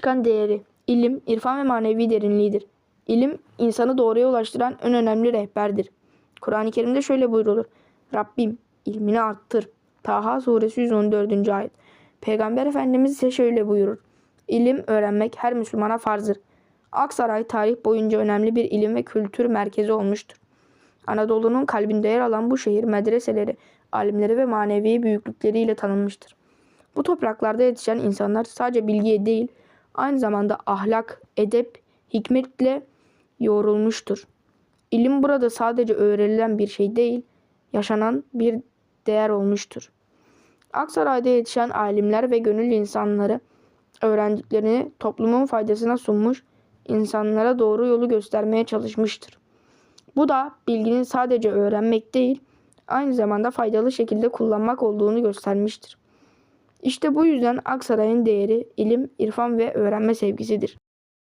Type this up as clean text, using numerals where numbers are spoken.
çıkan değeri, ilim, irfan ve manevi derinliğidir. İlim, insanı doğruya ulaştıran en önemli rehberdir. Kur'an-ı Kerim'de şöyle buyrulur: Rabbim ilmini arttır. Taha suresi 114. ayet. Peygamber Efendimiz ise şöyle buyurur: İlim öğrenmek her Müslümana farzdır. Aksaray tarih boyunca önemli bir ilim ve kültür merkezi olmuştur. Anadolu'nun kalbinde yer alan bu şehir medreseleri, alimleri ve manevi büyüklükleriyle tanınmıştır. Bu topraklarda yetişen insanlar sadece bilgiye değil, aynı zamanda ahlak, edep, hikmetle yoğrulmuştur. İlim burada sadece öğrenilen bir şey değil, yaşanan bir değer olmuştur. Aksaray'da yetişen alimler ve gönüllü insanları öğrendiklerini toplumun faydasına sunmuş, insanlara doğru yolu göstermeye çalışmıştır. Bu da bilginin sadece öğrenmek değil, aynı zamanda faydalı şekilde kullanmak olduğunu göstermiştir. İşte bu yüzden Aksaray'ın değeri ilim, irfan ve öğrenme sevgisidir.